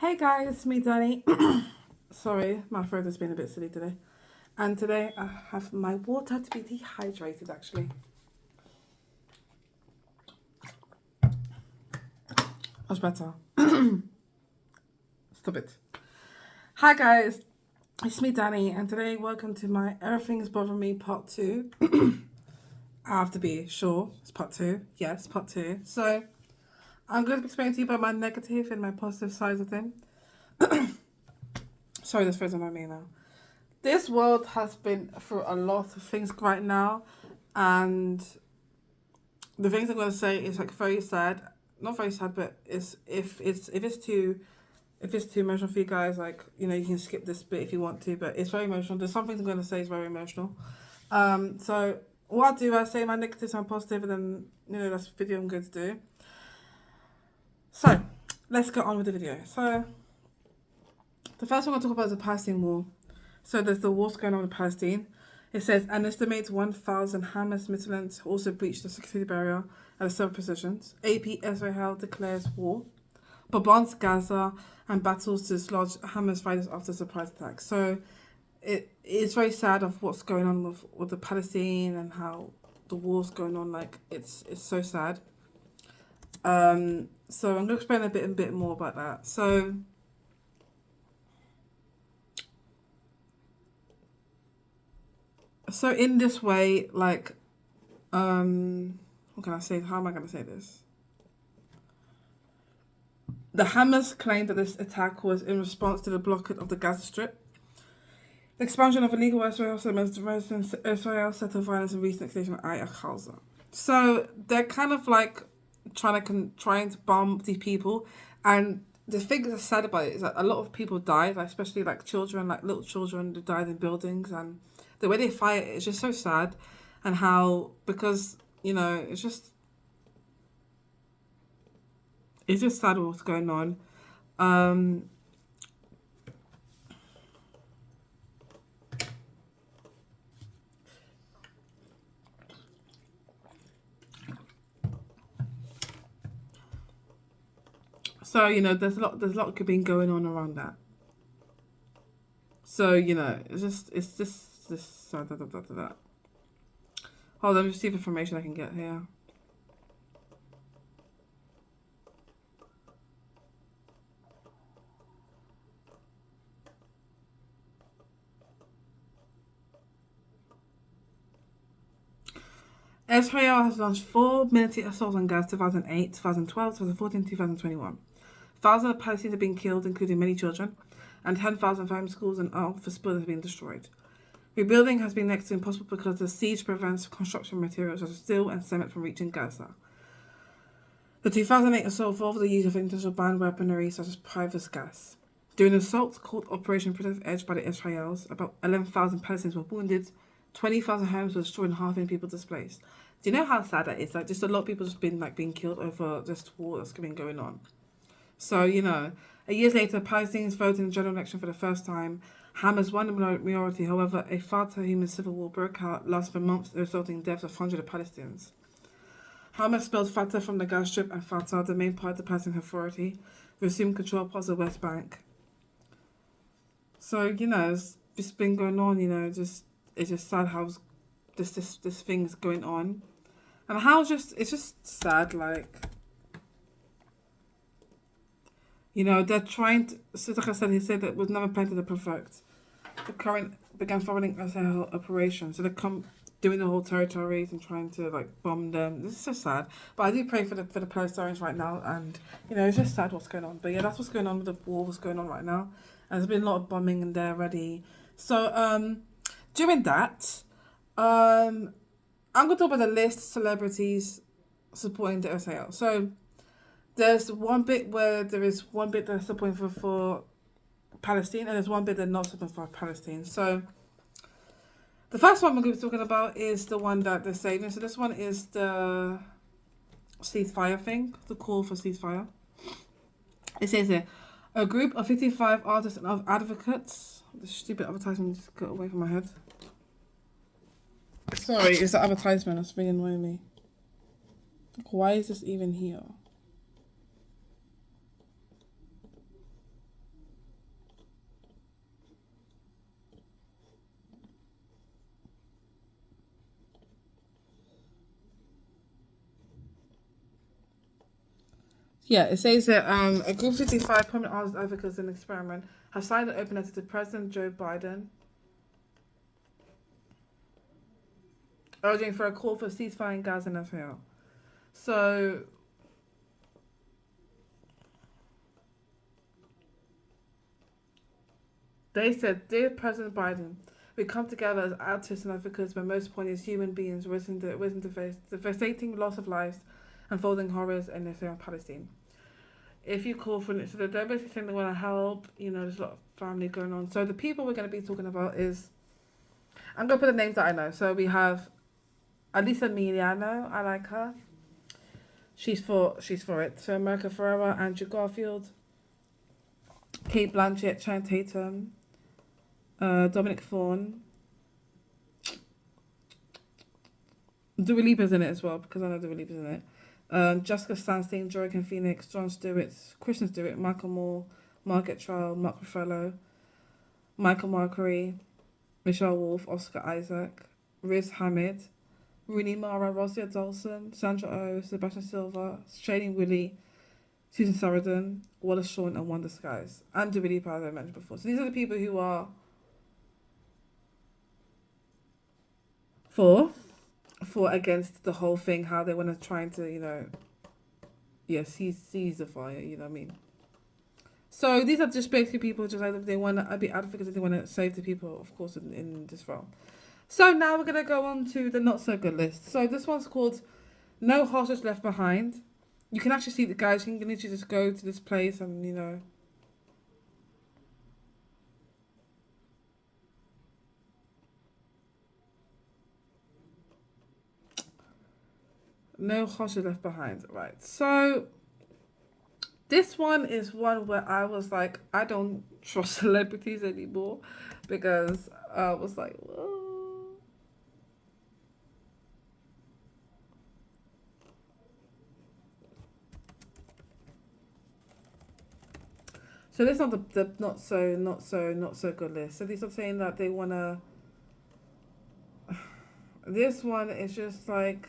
Hey guys, it's me, Danny. Sorry, my throat has been a bit silly today. And today I have my water to be dehydrated actually. Much better. Stop it. Hi guys, it's me, Danny, and today welcome to my Everything's Bothering Me Part 2. I have to be sure it's Part 2. Yes, Part 2. So I'm going to be explaining to you about my negative and my positive sides of them. Sorry, this phrase on me now. This world has been through a lot of things right now, and the things I'm gonna say is like very sad. Not very sad, but it's if it's too emotional for you guys, like you can skip this bit if you want to. But it's very emotional. There's some things I'm gonna say is very emotional. So what I do, I say my negatives and positive, and then that's the video I'm going to do. So let's get on with the video. So the first one I'll talk about is the Palestine war. So there's the wars going on in Palestine. It says an estimated 1,000 Hamas militants also breached the security barrier at several positions. AP Israel declares war, bombs Gaza, and battles to dislodge Hamas fighters after surprise attacks. So it is very sad of what's going on with the Palestine and how the war's going on. Like it's so sad. So I'm gonna explain a bit more about that. So in this way, like, what can I say? How am I going to say this? The Hamas claimed that this attack was in response to the blockade of the Gaza Strip. The expansion of illegal Israel residents Israel set of violence in recent occasion at Gaza. So they're kind of like trying to bomb these people, and the thing that's sad about it is that a lot of people died, like, especially like children, like little children that died in buildings, and the way they fight it's just so sad, and how because it's just sad what's going on. Um, so there's a lot been going on around that. So it's just this. Hold on, let me see if information I can get here. Israel has launched 4 military assaults on Gaza 2008, 2012, 2014, 2021. Thousands of Palestinians have been killed, including many children, and 10,000 family schools and office buildings have been destroyed. Rebuilding has been next to impossible because the siege prevents construction materials such as steel and cement from reaching Gaza. The 2008 assault involved the use of intentional banned weaponry such as private gas. During the assault called Operation Protective Edge by the Israelis, about 11,000 Palestinians were wounded, 20,000 homes were destroyed, and half a million people displaced. Do you know how sad that is? Like, just a lot of people just been like being killed over this war that's been going on. So a year later, Palestinians voted in the general election for the first time. Hamas won the minority. However, a far-too human civil war broke out, lasted for months, resulting in deaths of hundreds of Palestinians. Hamas expelled Fatah from the Gaza Strip, and Fatah, the main part of the Palestinian Authority, resumed control of parts of the West Bank. So it's been going on. It's just sad how this thing is going on, and how it's just sad. Like they're trying to. So like I said, he said that was never planned to perfect. The current began following as a whole operation, so they come doing the whole territories and trying to like bomb them. This is so sad. But I do pray for the Palestinians right now, and it's just sad what's going on. But yeah, that's what's going on with the war. What's going on right now, and there's been a lot of bombing in there already. So during that, I'm gonna talk about the list of celebrities supporting the SAL. So there's one bit where there is one bit that's supporting for Palestine, and there's one bit that's not supporting for Palestine. So the first one we're going to be talking about is the one that they're saving. So this one is the ceasefire thing, the call for ceasefire. It says here, a group of 55 artists and advocates. The stupid advertisement just got away from my head. Sorry, it's the advertisement that's really annoying me. Why is this even here? Yeah, it says that a group of 55 prominent arms advocates in the experiment have signed an open letter to President Joe Biden urging for a call for a ceasefire in Gaza and Israel. So they said, "Dear President Biden, we come together as activists and advocates, but most importantly as human beings, witnessing the devastating loss of lives, unfolding horrors in Israel and Palestine. If you call for it, so they're basically saying they want to help. You know, there's a lot of family going on. So the people we're going to be talking about is, I'm going to put the names that I know. So we have Alisa Emiliano. I like her. She's for it. So America Ferrera, Andrew Garfield, Kate Blanchett, Channing Tatum, Dominic Thorne. Dua Lipa's in it as well, because I know Dua Lipa's in it. Jessica Stanstein, Joaquin Phoenix, Jon Stewart, Kristen Stewart, Michael Moore, Margaret Trout, Mark Ruffalo, Michael Marquardt, Michelle Wolf, Oscar Isaac, Riz Ahmed, Rooney Mara, Rosia Dawson, Sandra Oh, Sebastian Silva, Shailene Woodley, Susan Sarandon, Wallace Shawn, and Wanda Skies. And Dua Lipa, as I mentioned before. So these are the people who are for against the whole thing, how they want to try to, seize the fire, you know what I mean? So these are just basically people just like they want to be advocates, they want to save the people, of course, in this role. So now we're going to go on to the not so good list. So this one's called No Hostage Left Behind. You can actually see the guys, you can literally just go to this place and, no hostage left behind. Right. So this one is one where I was like, I don't trust celebrities anymore because I was like, whoa. So this is not the not so good list. So these are saying that they wanna. This one is just like,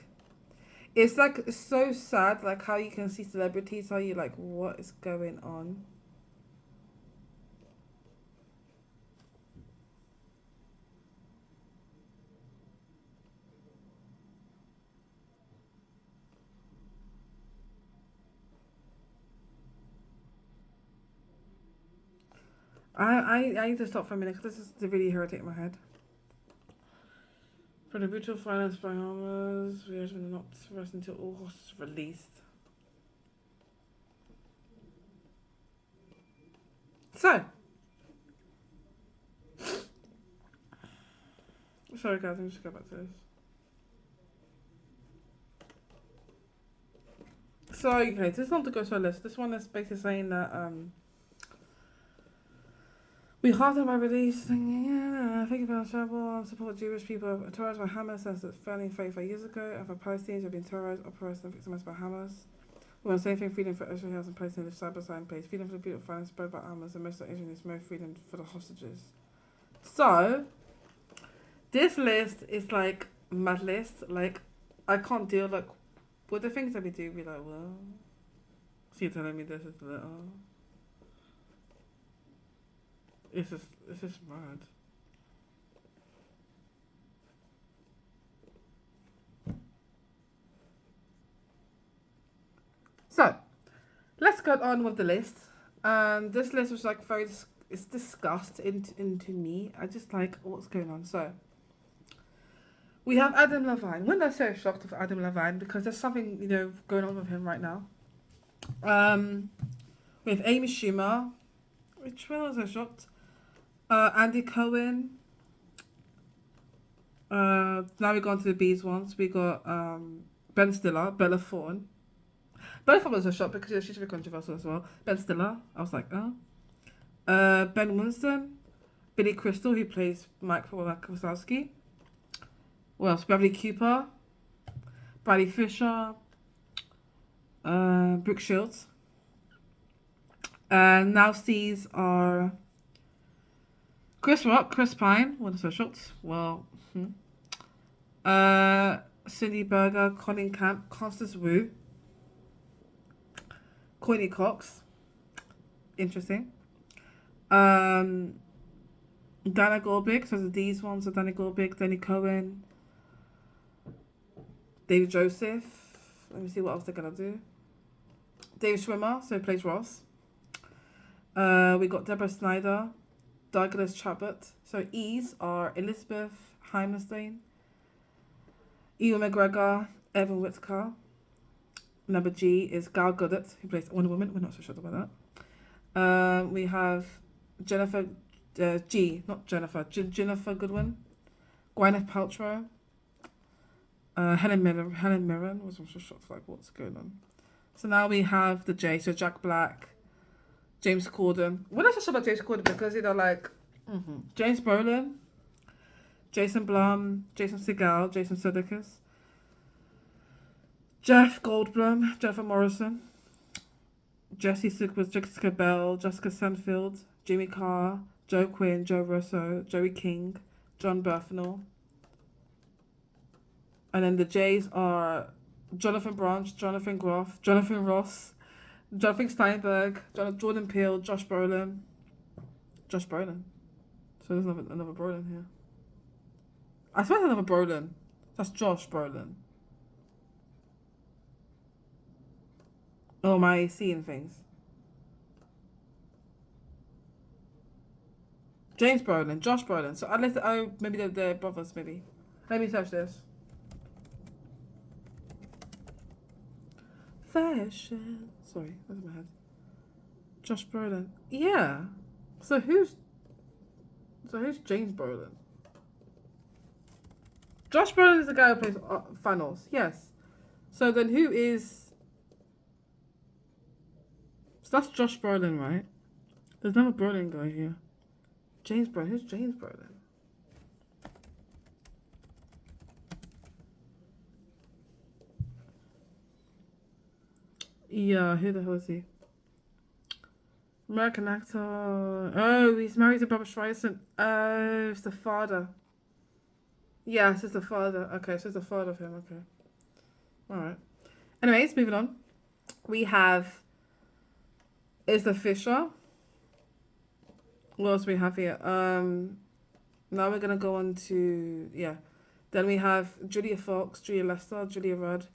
it's so sad, like how you can see celebrities, how you like, what is going on? I need to stop for a minute because this is really irritating my head. For the brutal violence by Hamas, we are not rest until all hostages released. So, sorry guys, let me just go back to this. So, okay, this is not the go-to list. This one is basically saying that we halted my release. Thank you for the trouble. Support Jewish people terrorized by Hamas since it's 35 years ago. And for Palestinians who have been terrorized, oppressed, and victimized by Hamas. We want the same thing: freedom for Israel and Palestine live side by side in peace. Freedom for the people violence spread by Hamas, and most of Israel needs more freedom for the hostages. So, this list is like mad list. Like, I can't deal like with the things that we do. Be like, well, so you're telling me this is little. It's just mad. So, let's go on with the list. This list was like it's disgust into me. I just like what's going on. So, we have Adam Levine. We're not so shocked with Adam Levine because there's something going on with him right now. We have Amy Schumer, which one was I shocked? Andy Cohen. Now we go on to the bees ones. We got Ben Stiller, Bella Thorne. Bella Thorne was a shock because she's very controversial as well. Ben Stiller, I was like, oh. Ben Winston, Billy Crystal, who plays Mike Wazowski. What else? Bradley Cooper, Bradley Fisher, Brooke Shields. Now these are Chris Rock, Chris Pine. What is so shocked? Well, Cindy Berger, Colin Camp, Constance Wu, Courtney Cox. Interesting. Dana Goldberg. So these ones are Dana Goldberg, Danny Cohen, David Joseph. Let me see what else they're gonna do. David Schwimmer, so he plays Ross. We got Deborah Snyder, Douglas Chabot. So E's are Elizabeth Heimerstein, Ewan McGregor, Evan Whitaker. Number G is Gal Gadot, who plays Wonder Woman. We're not so sure about that. We have Jennifer Jennifer Goodwin, Gwyneth Paltrow, Helen Mirren. Was so shocked like what's going on. So now we have the J. So Jack Black, James Corden. We're not so sure about James Corden because James Brolin, Jason Blum, Jason Segel, Jason Sudeikis, Jeff Goldblum, Jennifer Morrison, Jesse Suggs, Jessica Bell, Jessica Sanfield, Jimmy Carr, Joe Quinn, Joe Russo, Joey King, John Bernthal. And then the J's are Jonathan Branch, Jonathan Groff, Jonathan Ross, Jonathan Steinberg, Jordan Peele, Josh Brolin. So there's another Brolin here. I swear there's another Brolin. That's Josh Brolin. Oh, am I seeing things? James Brolin, Josh Brolin. So unless maybe they're brothers. Maybe. Let me search this. Fashion. Sorry, that's in my head. Josh Brolin. Yeah. So who's James Brolin? Josh Brolin is the guy who plays Thanos. Yes. So then who is? So that's Josh Brolin, right? There's another Brolin guy here. James Brolin. Who's James Brolin? Yeah, who the hell is he? American actor. Oh, he's married to Barbra Streisand. Oh, it's the father. Yes, it's the father. Okay, so it's the father of him. Okay. Alright. Anyways, moving on. We have Isla Fisher. What else do we have here? Now we're gonna go on to Then we have Julia Fox, Julia Lester, Julia Rudd,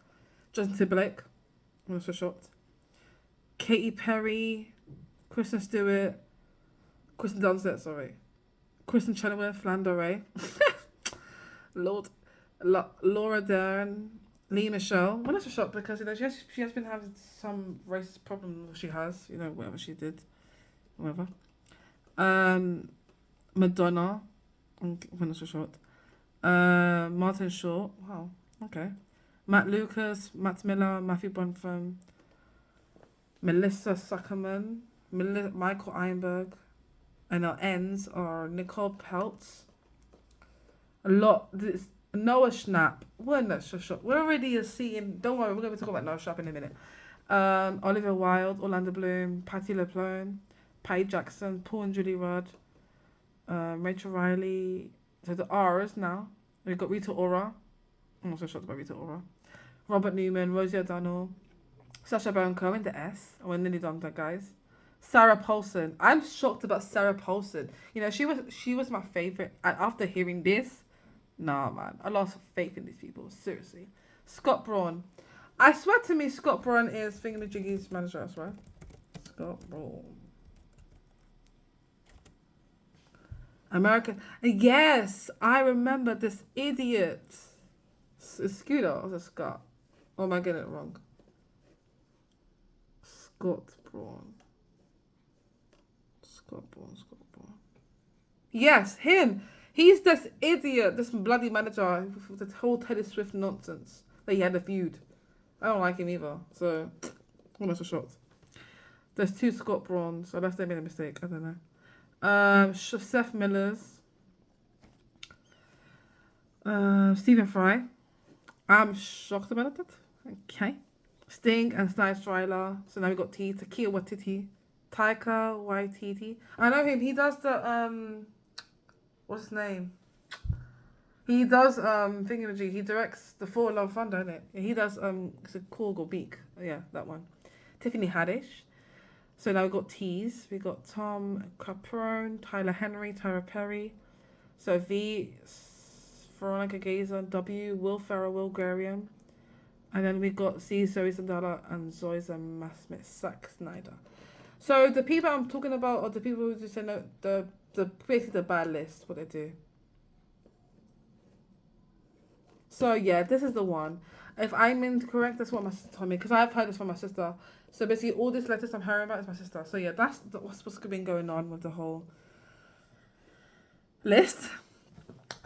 Justin Timberlake. I'm so shocked. Katy Perry, Kristen Stewart, Kristen Dunst, sorry. Kristen Chenoweth, Lando Ray. Laura Dern, Lee Michelle. I'm not so shocked because she has been having some racist problem. She has, whatever she did, whatever. Madonna. I'm not so shocked. Martin Short. Wow. Okay. Matt Lucas, Matt Miller, Matthew Bonfam, Melissa Zuckerman, Michael Einberg, and our ends are Nicole Peltz. Noah Schnapp. We're not so sure. We're already seeing. Don't worry, we're going to talk about Noah Schnapp in a minute. Olivia Wilde, Orlando Bloom, Patti LuPone, Patty Jackson, Paul and Julie Rudd, Rachel Riley. So the R's now. We've got Rita Ora. I'm also shocked about Rita Ora. Robert Newman, Rosie O'Donnell, Sacha Baron Cohen, the S. We're nearly done that, guys. Sarah Paulson. I'm shocked about Sarah Paulson. She was my favorite. And after hearing this, nah, man, I lost faith in these people. Seriously. Scott Braun. I swear to me, Scott Braun is Thingamajiggy's manager, I swear. Scott Braun. American. Yes, I remember this idiot. Scooter or was it Scott? Or am I getting it wrong? Scott Braun. Yes, him. He's this idiot, this bloody manager with the whole Taylor Swift nonsense that he had a feud. I don't like him either, so I'm not so shocked. There's two Scott Brauns, unless they made a mistake. I don't know. Seth Millers. Stephen Fry. I'm shocked about it. Okay. Sting and Sly Stryler. So now we got Taika Waititi. Taika Waititi. I know him. He does the what's his name? He does thingamajig. He directs the Thor Love Thunder, isn't it? He does it's a Korg or Beak. Yeah, that one. Tiffany Haddish. So now we've got T's. We got Tom Caprone, Tyler Henry, Tyra Perry. So V, Veronica Gazer, W, Will Ferrell, Will Graham. And then we got C, Zoe Zandala, and Zoyza Masmith, Zack Snyder. So the people I'm talking about are the people who just say no, the basically the bad list, what they do. So yeah, this is the one. If I'm incorrect, that's what my sister told me, because I've heard this from my sister. So basically, all these letters I'm hearing about is my sister. So yeah, that's what's been going on with the whole list.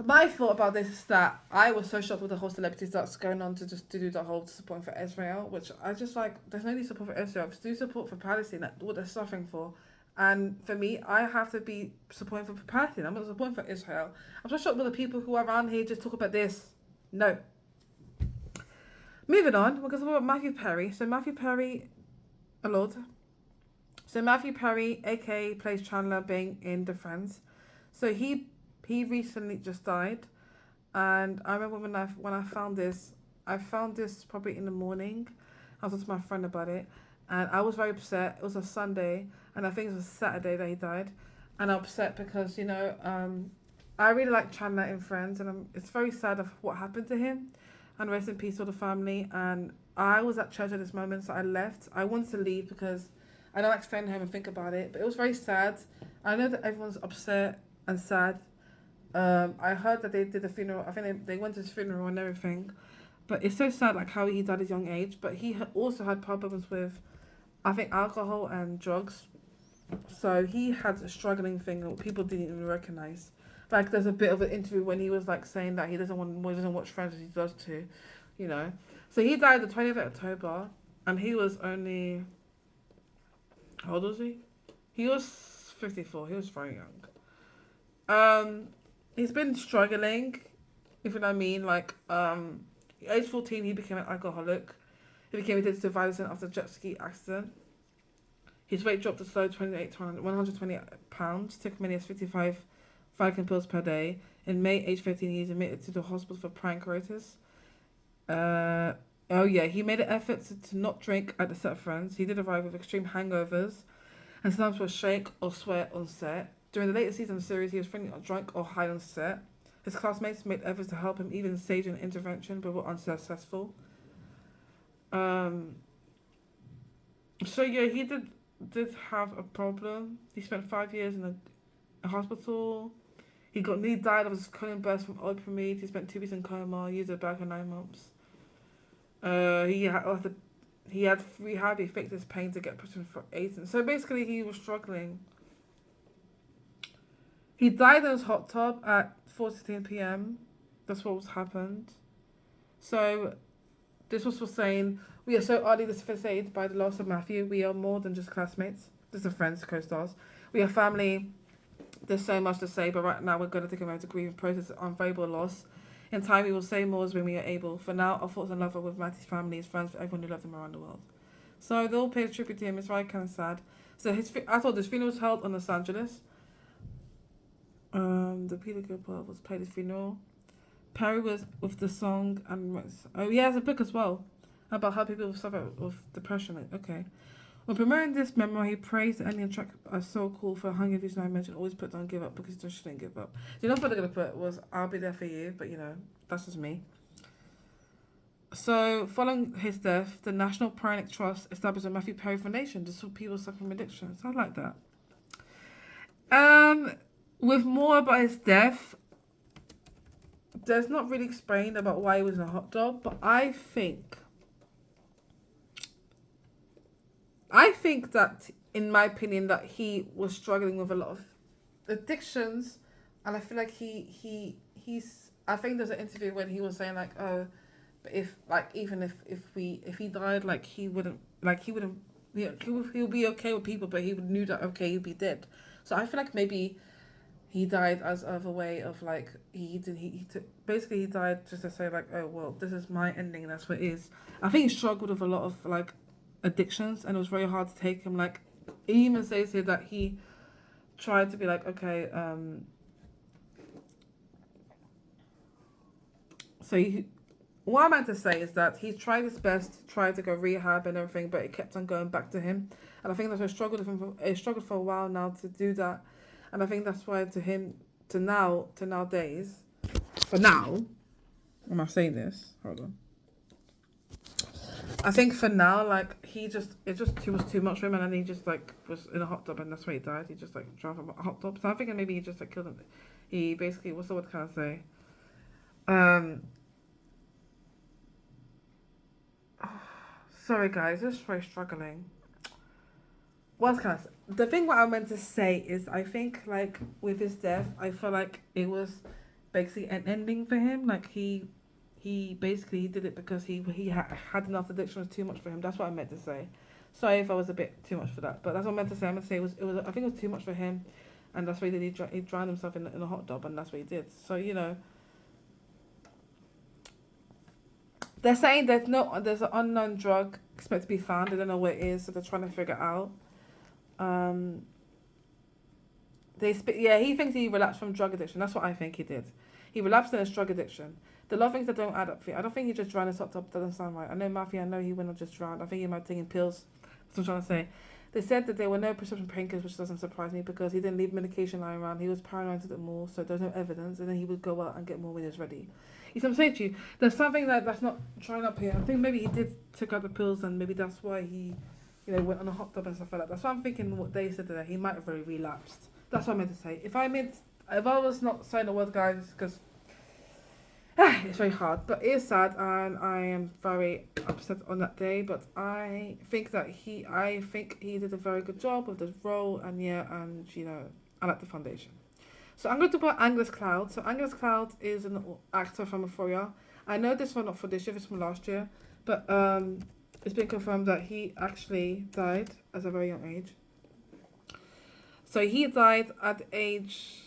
My thought about this is that I was so shocked with the whole celebrities that's going on to do the whole support for Israel, which I just like. There's no need support for Israel. Do support for Palestine, like what they're suffering for. And for me, I have to be supporting for Palestine. I'm not supporting for Israel. I'm so shocked with the people who are around here just talk about this. No. Moving on, we're going to talk about Matthew Perry. So Matthew Perry, a lot. So Matthew Perry, aka plays Chandler Bing in The Friends. So he recently just died, and I remember when I found this probably in the morning. I was talking to my friend about it, and I was very upset. It was a Sunday, and I think it was Saturday that he died, and I'm upset because I really like Chandler in Friends, and it's very sad of what happened to him, and rest in peace to the family. And I was at church at this moment, so I left. I wanted to leave because I don't like staying home and think about it, but it was very sad. I know that everyone's upset and sad. I heard that they did a funeral. I think they went to his funeral and everything, but it's so sad like how he died at his young age. But he also had problems with, I think, alcohol and drugs. So he had a struggling thing that people didn't even recognize. Like there's a bit of an interview when he was like saying that he doesn't watch Friends as he does too, So he died the 20th of October, and he was only, how old was he? He was 54. He was very young. He's been struggling, if you know what I mean. Like, age 14, he became an alcoholic. He became addicted to violence after a jet ski accident. His weight dropped as low as 120 pounds. Took many as 55 Vicodin pills per day. In May, age 15, he's admitted to the hospital for pancreatitis. He made an effort to not drink at the set of Friends. He did arrive with extreme hangovers, and sometimes would shake or sweat on set. During the later season of the series, he was frequently drunk or high on set. His classmates made efforts to help him, even stage an intervention, but were unsuccessful. He did have a problem. He spent 5 years in a hospital. He nearly died of a sudden burst from opioids. He spent 2 weeks in coma, used a bag for 9 months. He had rehab. He faked his pain to get prison for AIDS. So basically, he was struggling. He died in his hot tub at 4:16 p.m. That's what happened. So, this was for saying, we are so utterly devastated by the loss of Matthew. We are more than just classmates. Just are friends, co-stars. We are family. There's so much to say, but right now we're going to take a moment to grieve and process the unbearable loss. In time, we will say more when we are able. For now, our thoughts and love are with Matthew's family, his friends, for everyone who loved him around the world. So, they all pay a tribute to him. It's very kind of sad. So, I thought this funeral was held in Los Angeles. The Peter Gilpert was played his funeral. Perry was with the song, and he has a book as well about how people suffer with depression. Okay. When promoting this memoir, he praised the ending track as so cool for Hunger Games. I mentioned always put "Don't Give Up" because you just shouldn't give up. The other thing they're gonna put was "I'll be there for you," but that's just me. So, following his death, the National Pranic Trust established a Matthew Perry Foundation to support people suffering from addictions. I like that. With more about his death, there's not really explained about why he was in a hot tub, but I think that, in my opinion, that he was struggling with a lot of addictions, and I feel like he's. I think there's an interview when he was saying like, oh, but if he died, like he'll be okay with people, but he would knew that he'd be dead. So I feel like maybe he died as of a way of like he died just to say like, oh well, this is my ending, and that's what it is. I think he struggled with a lot of like addictions, and it was very hard to take him. Like he even says here that he tried to be like, okay, so what I meant to say is that he tried his best, tried to go rehab and everything, but it kept on going back to him. And I think that's why he struggled for a while now to do that. And I think that's why to him, to nowadays, for now, am I saying this? Hold on. I think for now, like it was too much for him, and then he just like was in a hot tub, and that's why he died. He just like drove a hot tub. So I'm thinking maybe he just like killed him. He basically, what's the word can I say? Um, sorry guys, just very struggling. What can I say? The thing what I meant to say is I think like with his death, I feel like it was basically an ending for him. Like he basically did it because had enough addiction, was too much for him. That's what I meant to say. Sorry if I was a bit too much for that, but that's what I meant to say. I meant to say it was I think it was too much for him, and that's what he did. He drowned himself in a hot tub, and that's what he did. So they're saying there's an unknown drug expected to be found. They don't know what it is, so they're trying to figure it out. Um, he thinks he relapsed from drug addiction. That's what I think he did. He relapsed in his drug addiction. The lot of things that don't add up for you. I don't think he just drowned his hot tub. Doesn't sound right. I know Matthew. I know he wouldn't have just drowned. I think he might have taken pills. That's what I'm trying to say. They said that there were no prescription painkillers, which doesn't surprise me because he didn't leave medication lying around. He was paranoid to it more, so there's no evidence, and then he would go out and get more when he was ready. You see what I'm saying to you? There's something that's not trying up here. I think maybe he did take out the pills, and maybe that's why he, went on a hot tub and stuff like that. That's why I'm thinking what they said that he might have very relapsed. That's what I meant to say. If I was not saying the word, guys, because it's very hard, but it is sad, and I am very upset on that day. But I think he did a very good job with this role, and I like the foundation. So I'm going to talk about Angus Cloud. So Angus Cloud is an actor from Euphoria. I know this one not for this year, it's from last year, but it's been confirmed that he actually died at a very young age. So he died at age,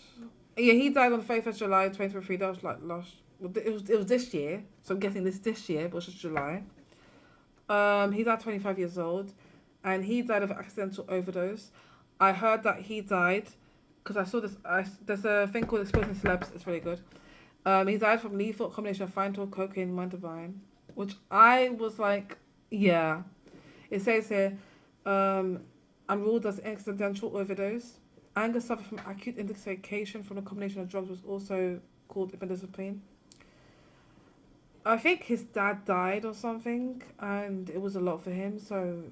he died on the 31st July 2023. That was like last. It was this year, so I'm guessing this year, but it was just July. He died 25 years old, and he died of accidental overdose. I heard that he died because I saw this. There's a thing called Exposing Celebs. It's really good. He died from lethal combination of Fentanyl, cocaine, and Divine, which I was like, yeah. It says here, I'm ruled as accidental overdose. Angus suffered from acute intoxication from a combination of drugs, was also called imidazopine. I think his dad died or something, and it was a lot for him. So,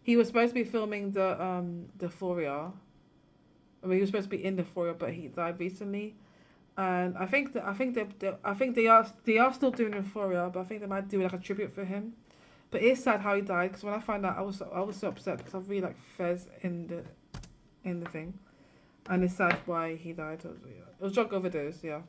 he was supposed to be filming the Euphoria. I mean, he was supposed to be in the Euphoria, but he died recently. And I think they are still doing Euphoria, but I think they might do like a tribute for him. But it's sad how he died because when I found out, I was so upset because I really like Fez in the thing, and it's sad why he died. It was drug overdose, yeah.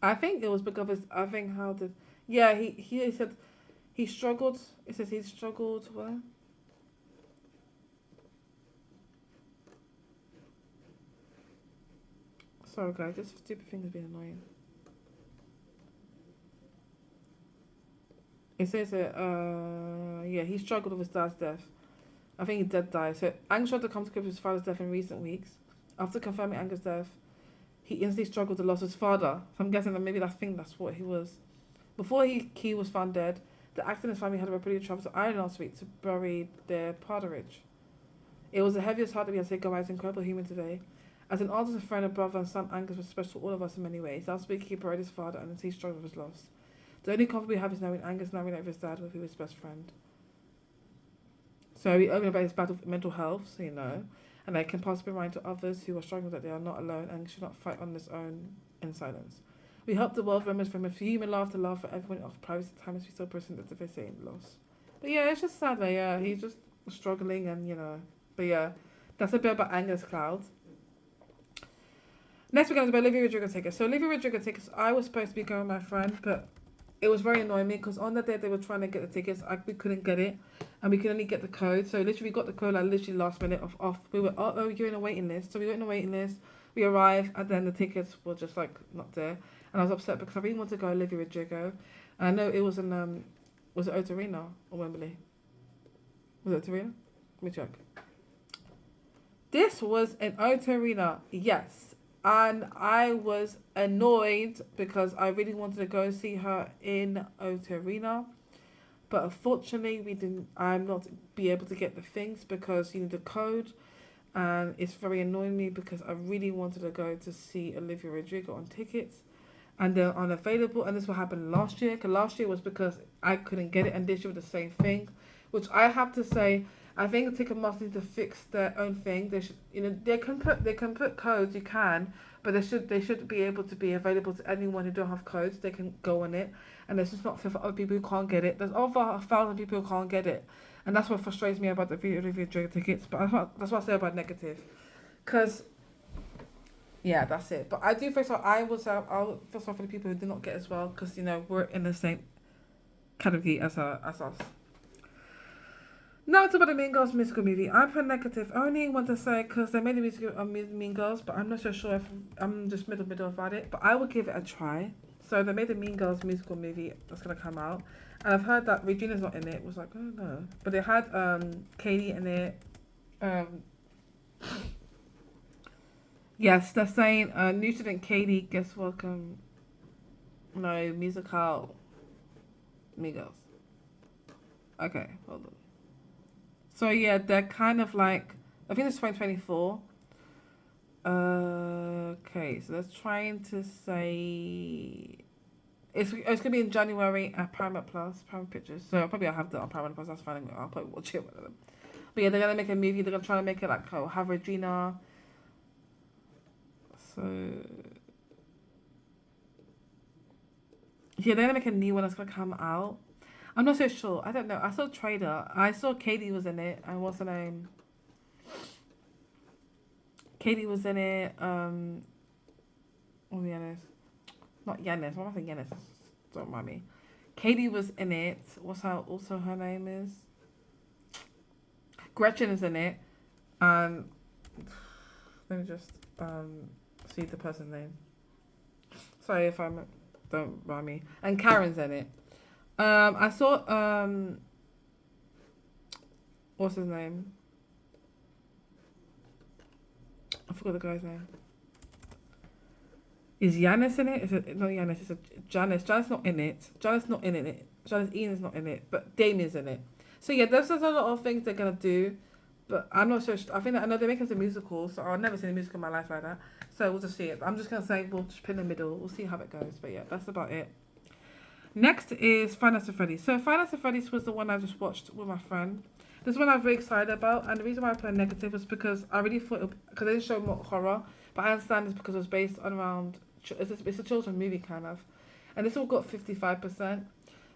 I think it was because of I think how did. Yeah, he said he struggled. It says he struggled. What? Sorry, guys. This stupid thing has been annoying. It says that he struggled with his dad's death. I think he did die. So Angus tried to come to grips with his father's death in recent weeks. After confirming Angus' death, he instantly struggled to lose his father. So I'm guessing that maybe that's what he was. Before he was found dead, the actor and his family had a reportedly travel to Ireland last week to bury their Partridge. It was the heaviest heart to be able to say goodbye to an incredible human today. As an artist, a friend, a brother, and son, Angus was special to all of us in many ways. Last week, he buried his father, and he struggled with his loss. The only comfort we have is knowing Angus now reunited with his dad, who was his best friend. So he opened about his battle with mental health, and they can possibly remind to others who are struggling that they are not alone and should not fight on this own in silence. We hope the world remembers from a human laughter, love for everyone of privacy time as we still present the devastating loss. But yeah, it's just sad that he's just struggling and. But yeah, that's a bit about Angus Cloud. Next we're going to be Olivia Rodrigo tickets. So Olivia Rodrigo tickets, I was supposed to be going with my friend, but it was very annoying me because on the day they were trying to get the tickets, we couldn't get it, and we could only get the code. So literally we got the code literally last minute off. We were you're in a waiting list. So we went in a waiting list. We arrived, and then the tickets were just not there, and I was upset because I really wanted to go Olivia Rodrigo. And I know it was in was it Oat Arena or Wembley? Was it Oat Arena? Let me check. This was in Oat Arena, yes. And I was annoyed because I really wanted to go see her in Oat Arena. But unfortunately, we didn't. I'm not be able to get the things because you need a code, and it's very annoying me because I really wanted to go to see Olivia Rodrigo on tickets, and they're unavailable. And this what happened last year. Cause last year was because I couldn't get it, and this year was the same thing, which I have to say. I think Ticketmaster need to fix their own thing. They should, they can put codes. You can, but they should be able to be available to anyone who don't have codes. They can go on it, and it's just not fair for other people who can't get it. There's over 1,000 people who can't get it, and that's what frustrates me about the Olivia Rodrigo tickets. But that's what I say about negative, because yeah, that's it. But I do feel so. I feel sorry for the people who did not get as well, because we're in the same category as us. Now it's about the Mean Girls musical movie. I put negative. I only want to say because they made a musical of Mean Girls, but I'm not so sure if I'm just middle about it. But I would give it a try. So they made the Mean Girls musical movie that's gonna come out, and I've heard that Regina's not in it. It was like, oh no, but they had Katie in it. Yes, they're saying new student Katie guest welcome. No musical Mean Girls. Okay, hold on. So yeah, they're kind of like, I think it's 2024. Okay, so they're trying to say it's gonna be in January at Paramount Plus, Paramount Pictures. So probably I'll have that on Paramount Plus. That's fine. I'll probably watch it. One of them. But yeah, they're gonna make a movie. They're gonna try to make it like have Regina. So yeah, they're gonna make a new one that's gonna come out. I'm not so sure. I don't know. I saw a trailer. I saw Katie was in it. And what's her name? Katie was in it. Oh, Yanis. Not Yanis. What am I saying? Yanis. Don't mind me. Katie was in it. What's her name is? Gretchen is in it. Let me just see the person's name. Sorry if I'm don't mind me. And Karen's in it. I saw what's his name? I forgot the guy's name. Is Yanis in it? Is it not Yanis? It's Janice. Janice not in it. Janice not in it. Janice Ian's not in it, but Damien's in it. So yeah, there's just a lot of things they're gonna do, but I'm not sure. I think I know they're making a musical, so I've never seen a musical in my life like that. So we'll just see it. I'm just gonna say we'll just put in the middle. We'll see how it goes. But yeah, that's about it. Next is Five Nights at Freddy's. So Five Nights at Freddy's was the one I just watched with my friend. This one I was very excited about, and the reason why I put a negative was because I really thought because they didn't show more horror, but I understand it's because it was based on around it's a children's movie kind of, and this all got 55%.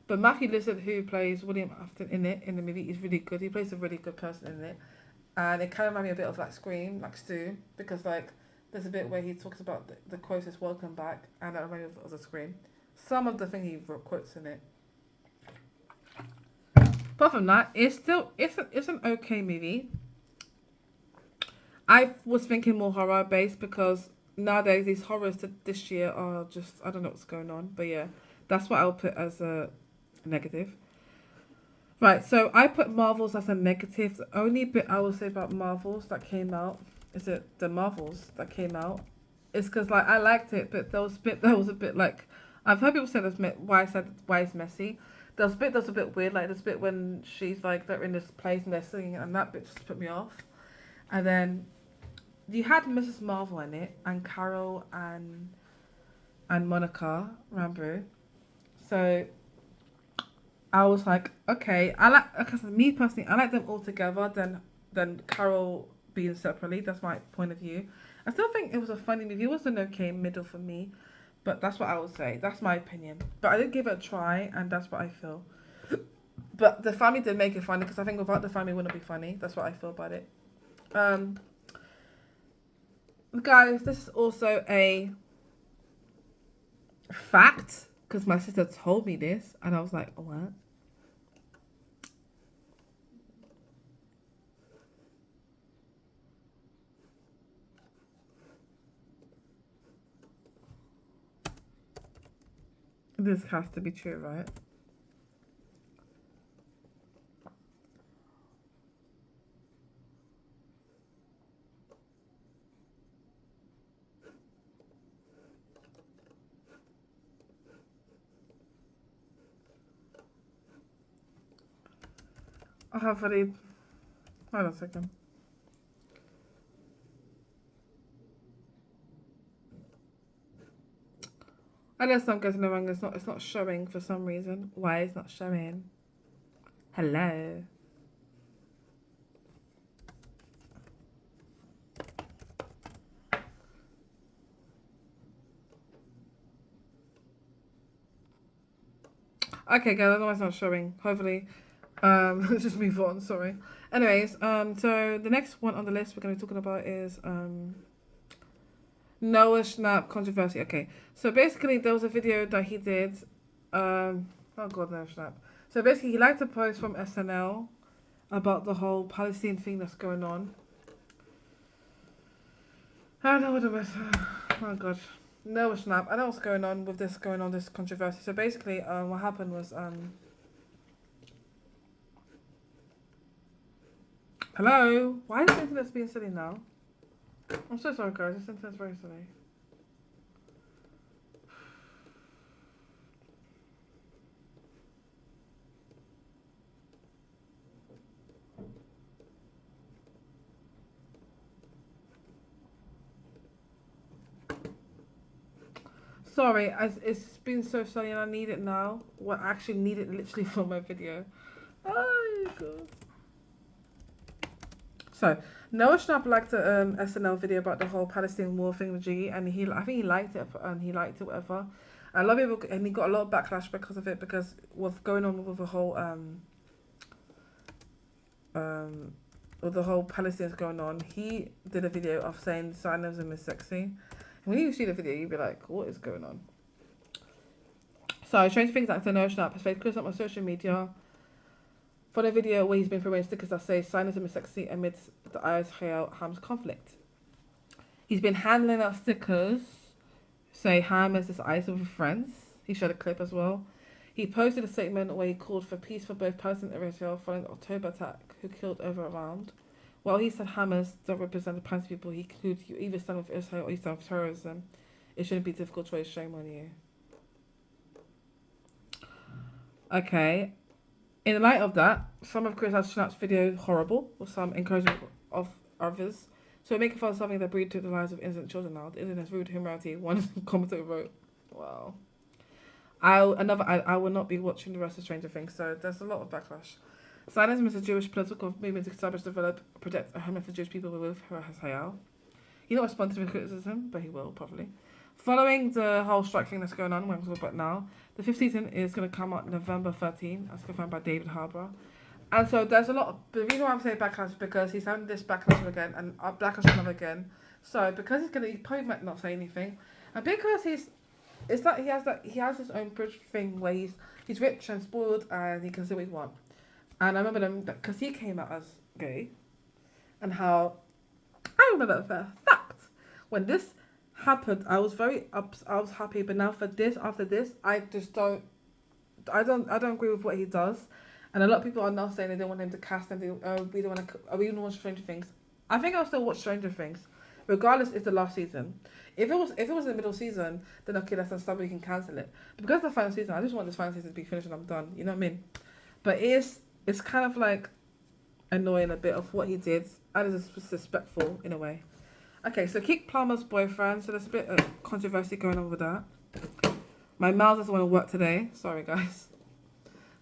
But Matthew Lillard, who plays William Afton in the movie, is really good. He plays a really good person in it, and it kind of reminded me a bit of like Scream, like Stu, because like there's a bit where he talks about the quote is "Welcome back," and that reminded me of a Scream. Some of the thing he quotes in it. Apart from that, it's an okay movie. I was thinking more horror based because nowadays these horrors this year are just I don't know what's going on. But yeah, that's what I'll put as a negative. Right, so I put Marvels as a negative. The only bit I will say about Marvels that came out is it the Marvels that came out. It's because like I liked it, but there was a bit like I've heard people say that's why it's messy. There's a bit that's a bit weird, like this bit when she's like they're in this place and they're singing, and that bit just put me off. And then you had Mrs. Marvel in it, and Carol and Monica Rambeau. So I was like, okay, because me personally, I like them all together than Carol being separately. That's my point of view. I still think it was a funny movie. It was an okay middle for me. But that's what I would say. That's my opinion. But I did give it a try, and that's what I feel. But the family did make it funny, because I think without the family it wouldn't be funny. That's what I feel about it. Guys, this is also a fact, because my sister told me this, and I was like, what? This has to be true, right? I have already. Hold on a second. I guess I'm getting it wrong. It's not showing for some reason. Why it's not showing? Hello. Okay, guys, I know it's not showing. Hopefully, let's just move on. Sorry. Anyways, so the next one on the list we're going to be talking about is Noah Schnapp controversy. Okay, so basically there was a video that he did. Oh God, Noah Schnapp. So basically, he liked a post from SNL about the whole Palestine thing that's going on. I don't know what it was. Oh God. Noah Schnapp. I know what's going on with this this controversy. So basically, what happened was hello? Why is the internet being silly now? I'm so sorry, guys. This internet's very silly. Sorry, it's been so silly and I need it now. Well, I actually need it literally for my video. Oh, God. So, Noah Schnapp liked the SNL video about the whole Palestinian war thing with Jiggy, and I think he liked it, and he liked it, whatever. And a lot of people, and he got a lot of backlash because of it, because what's going on with the whole with the whole Palestinians going on. He did a video of saying Zionism is sexy. And when you see the video, you'd be like, what is going on? So, Strange Things actor Noah Schnapp has faced criticism on social media for the video where he's been promoting stickers that say Zionism is sexy amidst the Israel-Hamas conflict. He's been handing out stickers say Ham is this ice with friends. He showed a clip as well. He posted a statement where he called for peace for both Palestine and Israel following the October attack, who killed over around. While he said Hamas don't represent the Palestinian people, he concluded you either stand with Israel or you stand with terrorism. It shouldn't be a difficult choice, shame on you. Okay. In light of that, some have criticized Schnapp's video horrible, with some encouragement of others. So making fun of something that breathed to the lives of innocent children now. The internet is rude humanity. One commentator wrote, wow. I will not be watching the rest of Stranger Things, so there's a lot of backlash. Zionism is a Jewish political movement established, develop, protect, a homeland for Jewish people with Hayal. He's not responding to the criticism, but he will, probably. Following the whole strike thing that's going on, we're going to talk about now, the fifth season is going to come out November 13, as confirmed by David Harbour. And so there's a lot of, the reason why I'm saying backlash is because he's having this backlash again, and backlash another again. So because he probably might not say anything, and because he has his own thing where he's rich and spoiled and he can say what he wants. And I remember them because he came out as gay, and how I remember for a fact when this happened, I was happy, but now after this, I don't agree with what he does, and a lot of people are now saying they don't want him to cast and we don't want to watch Stranger Things. I think I'll still watch Stranger Things, regardless. It's the last season. If it was in the middle season, then okay, that's somebody can cancel it. But because it's the final season, I just want this final season to be finished and I'm done. You know what I mean? But it's kind of like annoying a bit of what he did, and it's disrespectful in a way. Okay, so Keke Palmer's boyfriend, so there's a bit of controversy going on with that. My mouth doesn't want to work today. Sorry, guys.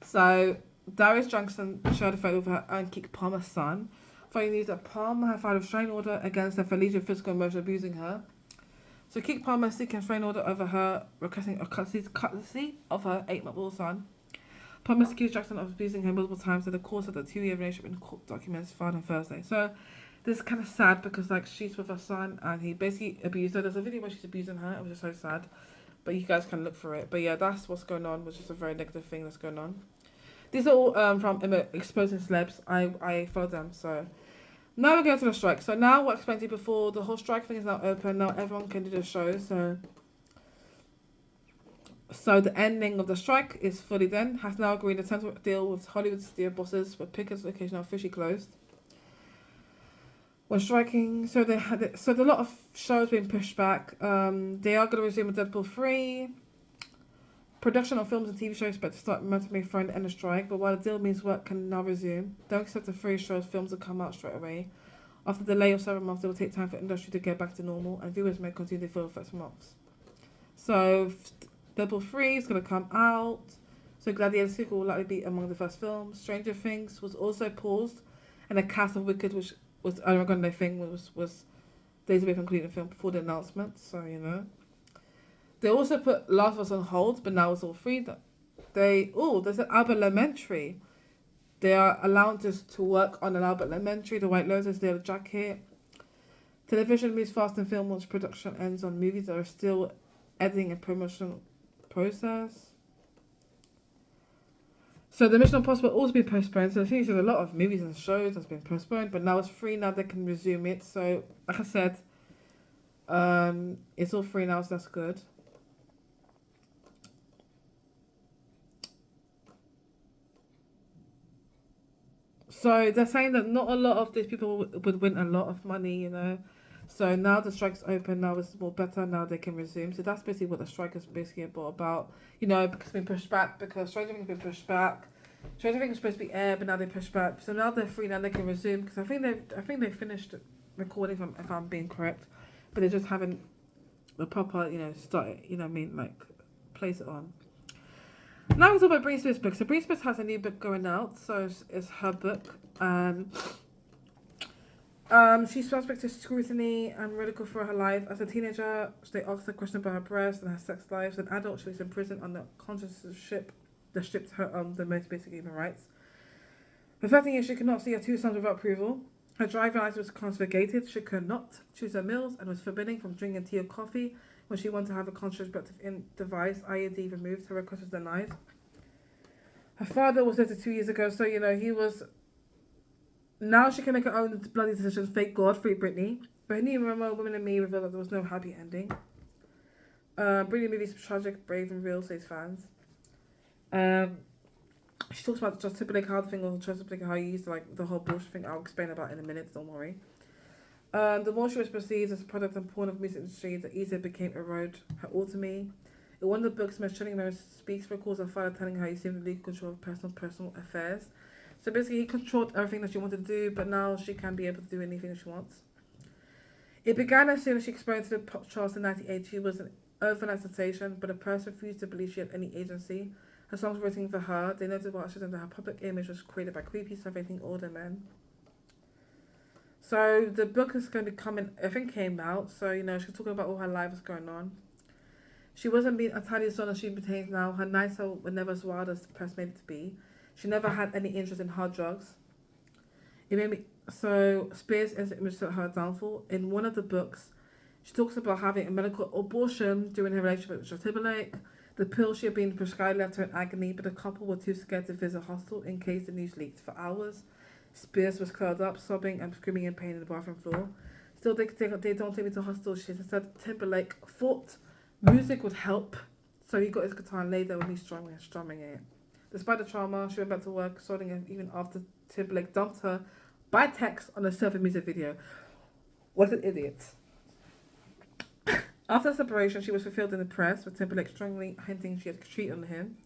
So, Darius Johnson shared a photo of her and Keke Palmer's son. Funny news that Palmer had filed a restraining order against her for alleged physical and emotional abusing her. So, Keke Palmer is seeking a restraining order over her, requesting a custody of her 8-month-old son. Palmer accused Jackson of abusing her multiple times in the course of the 2-year relationship in court documents filed on Thursday. So, this is kind of sad because she's with her son and he basically abused her. There's a video where she's abusing her. It was just so sad. But you guys can look for it. But yeah, that's what's going on, which is a very negative thing that's going on. These are all from Exposing Celebs. I follow them. So now we're going to the strike. So now what I explained to you before, the whole strike thing is now open. Now everyone can do the show. So So the ending of the strike is fully done. Has now agreed a tentative deal with Hollywood studio bosses, but Pickett's location are officially closed. When striking, so they had so a lot of shows being pushed back. They are going to resume with Deadpool 3. Production of films and TV shows expect to start momentarily following the end of strike, but while the deal means work can now resume, don't accept the 3 shows films will come out straight away. After the delay of several months, it will take time for industry to get back to normal, and viewers may continue to feel the first months. So, Deadpool 3 is going to come out. So, Gladiator sequel will likely be among the first films. Stranger Things was also paused, and the cast of Wicked, which was Ariana Grande thing, was days away from completing the film before the announcement. So, you know. They also put Last of Us on hold, but now it's all free. There's an Albert Elementary. They are allowed us to work on an Albert Elementary. The White Lotus, they have a jacket. Television moves fast and film once production ends on movies that are still editing and promotional process. So the Mission Impossible also been postponed. So I think there's a lot of movies and shows that's been postponed, but now it's free. Now they can resume it. So like I said, it's all free now, so that's good. So they're saying that not a lot of these people would win a lot of money, you know. So now the strike's open, now it's more better, now they can resume. So that's basically what the strike is basically about. You know, because it's been pushed back, because Stranger Things has been pushed back. Stranger Things was supposed to be aired, but now they pushed back. So now they're free, now they can resume. Because I think they finished recording, if I'm being correct. But they just haven't the proper, you know, start, you know what I mean, like, place it on. Now we're talking about Britney Spears' book. So Britney Spears has a new book going out. So it's her book. And she's subject to scrutiny and ridicule for her life. As a teenager, they asked her question about her breasts and her sex life. As an adult, she was in prison under conservatorship that stripped her the most basic human rights. For 13 years, she could not see her 2 sons without approval. Her driving license was confiscated. She could not choose her meals and was forbidden from drinking tea or coffee. When she wanted to have a contraceptive device, IUD, removed, her request was denied. Her father was dead 2 years ago, so, you know, he was... Now she can make her own bloody decisions. Thank God, free Britney. But in New Memoir, Women and Me revealed that there was no happy ending. Britney movie's tragic, brave and real, says fans. She talks about Justin Timberlake, how the thing was Justin Timberlake, how he used to, like, the whole bullshit thing. I'll explain about in a minute, don't worry. The more she was perceived as a product and pawn of the music industry, the easier it became to erode her autonomy. In one of the book's most chilling memories speaks recalls her father telling her he assumed legal control of personal affairs. So basically he controlled everything that she wanted to do, but now she can be able to do anything that she wants. It began as soon as she experienced the pop charts in 1980. She was an overnight sensation, but the press refused to believe she had any agency. Her songs were written for her. They noted what she said that her public image was created by creepy, surveying older men. So the book is going to come in, I think came out, so, you know, she's talking about all her life was going on. She wasn't being entirely as as she pertains now. Her nights were never as wild as the press made it to be. She never had any interest in hard drugs. It made me... So Spears is image to her downfall. In one of the books, she talks about having a medical abortion during her relationship with Justin Timberlake. The pill she had been prescribed left her in agony, but the couple were too scared to visit hospital in case the news leaked. For hours, Spears was curled up, sobbing and screaming in pain in the bathroom floor. Still, they don't take me to hospital. She said Timberlake thought music would help, so he got his guitar and laid there with me strumming it. Despite the trauma, she went back to work, sorting it even after Timberlake dumped her by text on a surfing music video. What an idiot. After the separation, she was fulfilled in the press, with Timberlake strongly hinting she had cheated on him.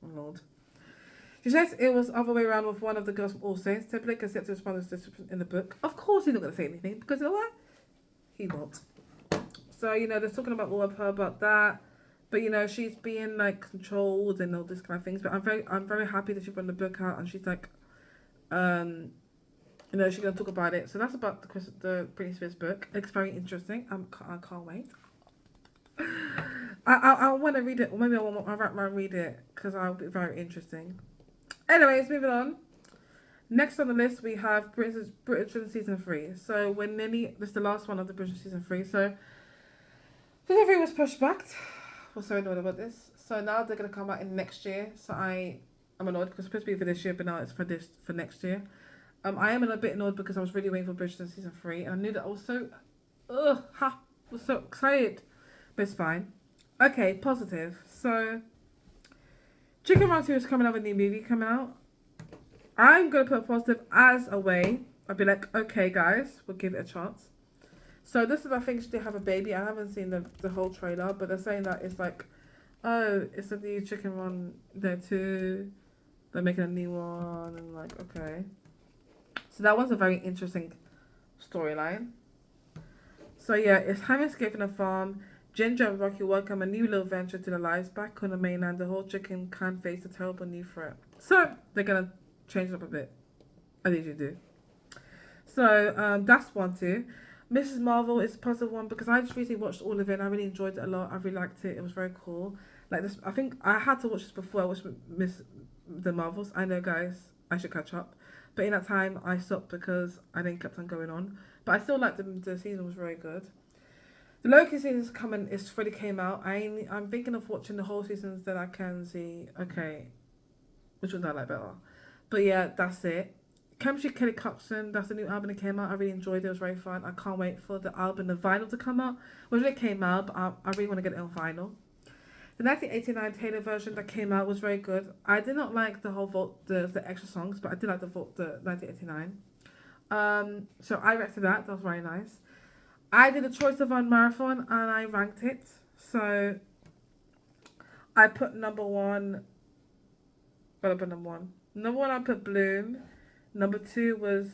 Oh, Lord. She says it was the other way around with one of the girls from All Saints. Timberlake has yet to respond to this in the book. Of course he's not going to say anything, because you know what? He won't. So, you know, they're talking about all of her about that. But, you know, she's being, like, controlled and all this kind of things. But I'm very happy that she brought the book out, and she's, like, you know, she's going to talk about it. So that's about the Britney Spears book. It's very interesting. I can't wait. I want to read it. Maybe I'll read it, because it'll be very interesting. Anyways, moving on. Next on the list, we have Bridgerton Season 3. So we're nearly... This is the last one of the Bridgerton Season 3. So Season 3 was pushed back. I was so annoyed about this. So now they're going to come out in next year. So I'm annoyed because it's supposed to be for this year, but now it's for next year. I am a bit annoyed because I was really waiting for Bridgerton Season 3. And I knew that I was so... was so excited. But it's fine. Okay, positive. So, Chicken Run 2 is coming out with a new movie coming out. I'm going to put positive as a way. I'll be like, okay, guys, we'll give it a chance. So, this is, I think, they have a baby. I haven't seen the whole trailer, but they're saying that it's like, oh, it's a new Chicken Run there too. They're making a new one, and like, okay. So, that was a very interesting storyline. So, yeah, it's Ham escaping a farm. Ginger and Rocky welcome a new little venture to their lives. Back on the mainland, the whole chicken can face a terrible new threat. So, they're going to change it up a bit. I usually do. So, that's one, too. Mrs. Marvel is a positive one because I just recently watched all of it and I really enjoyed it a lot. I really liked it. It was very cool. Like this, I think I had to watch this before I watched the Marvels. I know, guys, I should catch up. But in that time, I stopped because I then kept on going on. But I still liked the season was very good. The Loki season is coming. It's already came out. I'm thinking of watching the whole seasons that I can see. Okay, which one do I like better? But yeah, that's it. Chemistry Kelly Clarkson, that's the new album that came out. I really enjoyed it. It was very fun. I can't wait for the album, the vinyl to come out. Well, it came out, but I really want to get it on vinyl. The 1989 Taylor version that came out was very good. I did not like the whole the extra songs, but I did like the 1989. So I reacted to that. That was very nice. I did a Choice of One marathon and I ranked it. So I put number one. What I put number one? Number one, I put Bloom. Number two was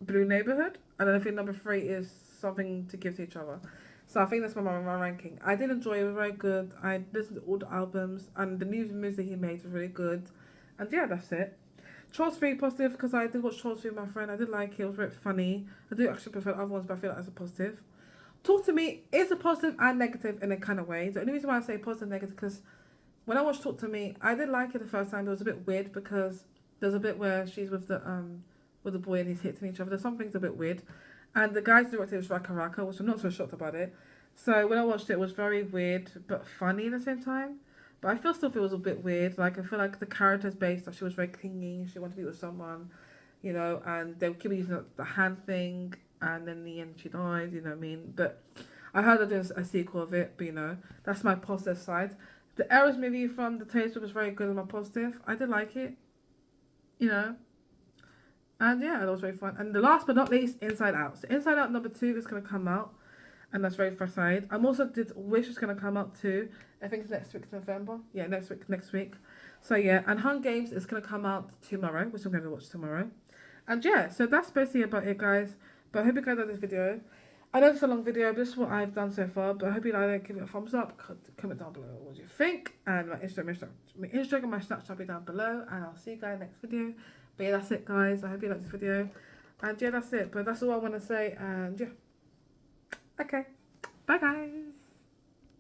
Blue Neighborhood. And then I think number three is Something to Give to Each Other. So I think that's my ranking. I did enjoy it. It was very good. I listened to all the albums and the new music he made was really good. And yeah, that's it. Trolls 3 positive because I did watch Trolls 3 with my friend. I did like it. It was very funny. I do actually prefer other ones, but I feel like that's a positive. Talk to Me is a positive and negative in a kind of way. The only reason why I say positive and negative because when I watched Talk to Me, I did like it the first time. It was a bit weird because there's a bit where she's with the boy and he's hitting each other. There's some things a bit weird. And the guy's director was Raka Raka, which I'm not so shocked about it. So when I watched it, it was very weird but funny at the same time. But I still feel it was a bit weird. Like I feel like the character's based that she was very clingy. She wanted to be with someone, you know, and they keep using the hand thing, and then in the end she died. You know what I mean? But I heard they're doing a sequel of it. But you know, that's my positive side. The Eras movie from the Taste was very good and my positive. I did like it, you know. And yeah, that was very fun. And the last but not least, Inside Out. So Inside Out number 2 is going to come out. And that's very fascinating. I'm also did Wish is going to come out too. I think it's next week, November. Yeah, next week. So yeah, and Hunger Games is going to come out tomorrow, which I'm going to watch tomorrow. And yeah, so that's basically about it, guys. But I hope you guys like this video. I know it's a long video, but this is what I've done so far. But I hope you like it. Give it a thumbs up. Comment down below what you think. And my Instagram, and my Snapchat will be down below. And I'll see you guys next video. But yeah, that's it, guys. I hope you like this video. And yeah, that's it. But that's all I want to say. And yeah. Okay. Bye, guys.